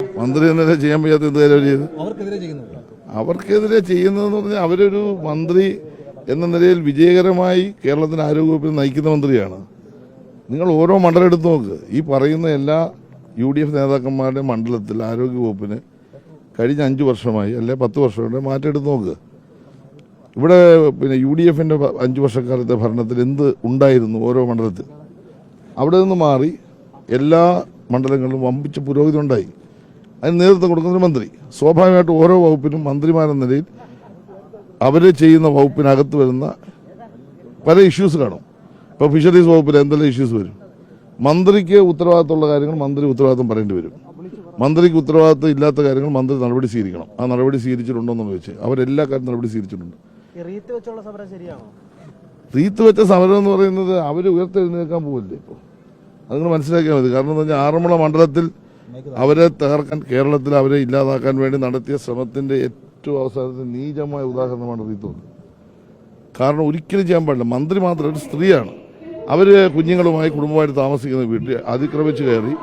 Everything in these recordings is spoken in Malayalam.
മന്ത്രി എന്നതിനെ ചെയ്യാൻ വയ്യാത്ത എന്ത് കാര്യം ചെയ്ത് അവർക്കെതിരെ ചെയ്യുന്നതെന്ന് പറഞ്ഞാൽ അവരൊരു മന്ത്രി എന്ന നിലയിൽ വിജയകരമായി കേരളത്തിന് ആരോഗ്യവകുപ്പിൽ നയിക്കുന്ന മന്ത്രിയാണ്. നിങ്ങൾ ഓരോ മണ്ഡലം എടുത്ത് നോക്ക്. ഈ പറയുന്ന എല്ലാ UDF നേതാക്കന്മാരുടെ മണ്ഡലത്തിൽ ആരോഗ്യവകുപ്പിന് കഴിഞ്ഞ 5 വർഷമായി അല്ലെ 10 വർഷമായിട്ട് മാറ്റം എടുത്ത് നോക്ക്. ഇവിടെ പിന്നെ UDFന്റെ 5 വർഷക്കാലത്തെ ഭരണത്തിൽ എന്ത് ഉണ്ടായിരുന്നു ഓരോ മണ്ഡലത്തിൽ? അവിടെ നിന്ന് മാറി എല്ലാ മണ്ഡലങ്ങളിലും വമ്പിച്ച പുരോഗതി ഉണ്ടായി. അതിന് നേതൃത്വം കൊടുക്കുന്നൊരു മന്ത്രി. സ്വാഭാവികമായിട്ട് ഓരോ വകുപ്പിനും മന്ത്രിമാരെന്ന നിലയിൽ അവർ ചെയ്യുന്ന വകുപ്പിനകത്ത് വരുന്ന പല ഇഷ്യൂസ് കാണും. ഇപ്പോൾ ഫിഷറീസ് വകുപ്പിൽ എന്തെല്ലാം ഇഷ്യൂസ് വരും? മന്ത്രിക്ക് ഉത്തരവാദിത്തമുള്ള കാര്യങ്ങൾ മന്ത്രി ഉത്തരവാദിത്തം പറയേണ്ടി വരും. മന്ത്രിക്ക് ഉത്തരവാദിത്തം ഇല്ലാത്ത കാര്യങ്ങൾ മന്ത്രി നടപടി സ്വീകരിക്കണം. ആ നടപടി സ്വീകരിച്ചിട്ടുണ്ടോയെന്ന് ചോദിച്ചാൽ അവരെല്ലാ കാര്യം നടപടി സ്വീകരിച്ചിട്ടുണ്ട്. റീത്ത് വെച്ച സമരം എന്ന് പറയുന്നത് അവർ ഉയർത്തെഴുന്നേൽക്കാൻ പോവില്ലേ? ഇപ്പോൾ അത് മനസ്സിലാക്കിയാൽ മതി. കാരണം എന്ന് പറഞ്ഞാൽ ആറന്മുള മണ്ഡലത്തിൽ അവരെ തകർക്കാൻ, കേരളത്തിൽ അവരെ ഇല്ലാതാക്കാൻ വേണ്ടി നടത്തിയ ശ്രമത്തിന്റെ ഏറ്റവും അവസാനത്തെ നീചമായ ഉദാഹരണമാണ് റീത്ത്. കാരണം ഒരിക്കലും ചെയ്യാൻ പാടില്ല. മന്ത്രി മാത്രം ഒരു സ്ത്രീയാണ്. അവര് കുഞ്ഞുങ്ങളുമായി കുടുംബമായിട്ട് താമസിക്കുന്ന വീട്ടിൽ അതിക്രമിച്ച് കയറി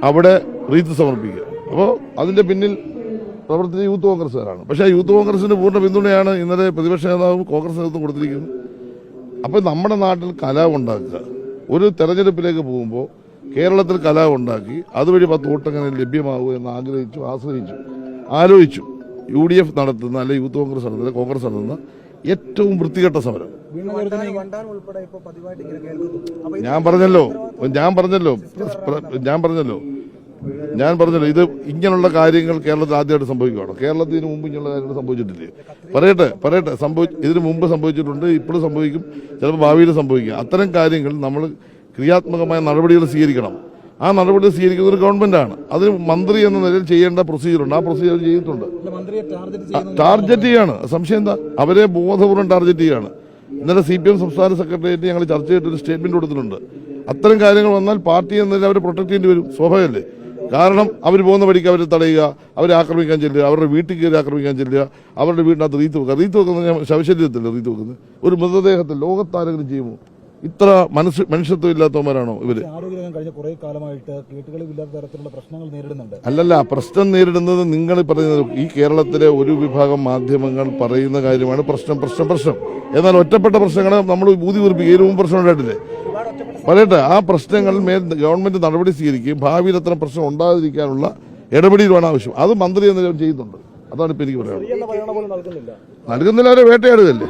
അവിടെ റീത്ത് സമർപ്പിക്കുക. അപ്പോൾ അതിന്റെ പിന്നിൽ പ്രവർത്തിച്ച യൂത്ത് കോൺഗ്രസ്സുകാരാണ്. പക്ഷേ യൂത്ത് കോൺഗ്രസിന് പൂർണ്ണ പിന്തുണയാണ് ഇന്നലെ പ്രതിപക്ഷ നേതാവും കോൺഗ്രസ് നേതൃത്വം കൊടുത്തിരിക്കുന്നത്. അപ്പോൾ നമ്മുടെ നാട്ടിൽ കലാപം ഉണ്ടാക്കുക, ഒരു തെരഞ്ഞെടുപ്പിലേക്ക് പോകുമ്പോൾ കേരളത്തിൽ കലാപം ഉണ്ടാക്കി അതുവഴി 10 വോട്ടെങ്ങനെ ലഭ്യമാകൂ എന്ന് ആലോചിച്ചു UDF നടത്തുന്ന അല്ലെ യൂത്ത് കോൺഗ്രസ് നടത്തുന്ന കോൺഗ്രസ് നടത്തുന്ന ഏറ്റവും വൃത്തികെട്ട സമരം. ഞാൻ പറഞ്ഞല്ലോ ഇത് ഇങ്ങനെയുള്ള കാര്യങ്ങൾ കേരളത്തിൽ ആദ്യമായിട്ട് സംഭവിക്കുകയാണ്. കേരളത്തിന് മുമ്പ് ഇങ്ങനെയുള്ള കാര്യങ്ങൾ സംഭവിച്ചിട്ടില്ലേ? പറയട്ടെ ഇതിനു മുമ്പ് സംഭവിച്ചിട്ടുണ്ട്, ഇപ്പോഴും സംഭവിക്കും, ചിലപ്പോൾ ഭാവിയിൽ സംഭവിക്കും. അത്തരം കാര്യങ്ങൾ നമ്മൾ ക്രിയാത്മകമായ നടപടികൾ സ്വീകരിക്കണം. ആ നടപടി സ്വീകരിക്കുന്ന ഒരു ഗവൺമെന്റാണ്. അതിന് മന്ത്രി എന്ന നിലയിൽ ചെയ്യേണ്ട പ്രൊസീജിയറുണ്ട്. ആ പ്രൊസീജിയർ ചെയ്തിട്ടുണ്ട്. ടാർഗറ്റ് ചെയ്യാണ്. സംശയം എന്താ? അവരെ ബോധപൂർവ്വം ടാർഗറ്റ് ചെയ്യാണ്. ഇന്നലെ CPM സംസ്ഥാന സെക്രട്ടേറിയറ്റ് ഞങ്ങൾ ചർച്ച ചെയ്തിട്ടൊരു സ്റ്റേറ്റ്മെന്റ് കൊടുത്തിട്ടുണ്ട്. അത്തരം കാര്യങ്ങൾ വന്നാൽ പാർട്ടി എന്നതിൽ അവരെ പ്രൊട്ടക്ട് ചെയ്യേണ്ടി വരും. സ്വാഭാവികമല്ലേ? കാരണം അവർ പോകുന്ന വഴിക്ക് അവരെ തടയുക, അവരെ ആക്രമിക്കാൻ ചെല്ലുക, അവരുടെ വീട്ടിൽ കയറി ആക്രമിക്കാൻ ചെല്ലുക, അവരുടെ വീടിനകത്ത് റീത്ത് വെക്കുന്നത് ശവശരീരത്തില്ല റീത്ത് വെക്കുന്നത്. ഒരു മൃതദേഹത്തിൽ ലോകത്താരെങ്കിലും ചെയ്യുമോ? ഇത്ര മനുഷ്യത്വം ഇല്ലാത്തവന്മാരാണോ ഇവര്? അല്ലല്ല, പ്രശ്നം നേരിടുന്നത് നിങ്ങൾ പറയുന്നത് ഈ കേരളത്തിലെ ഒരു വിഭാഗം മാധ്യമങ്ങൾ പറയുന്ന കാര്യമാണ് പ്രശ്നം. എന്നാൽ ഒറ്റപ്പെട്ട പ്രശ്നങ്ങൾ നമ്മൾ ഊതി ഉറപ്പിക്കുക. ഇതിനു മുമ്പ് പ്രശ്നം ഉണ്ടായിട്ടില്ലേ? പറയട്ടെ, ആ പ്രശ്നങ്ങളിൽ മേൽ ഗവൺമെന്റ് നടപടി സ്വീകരിക്കുകയും ഭാവിയിൽ അത്തരം പ്രശ്നം ഉണ്ടാകാതിരിക്കാനുള്ള ഇടപെടലുമാണ് ആവശ്യം. അത് മന്ത്രി എന്ന ചെയ്യുന്നുണ്ട്. അതാണ് ഇപ്പൊ എനിക്ക് പറയാനുള്ളത്. നൽകുന്നില്ല, അവരെ വേട്ടയാടുകയല്ലേ.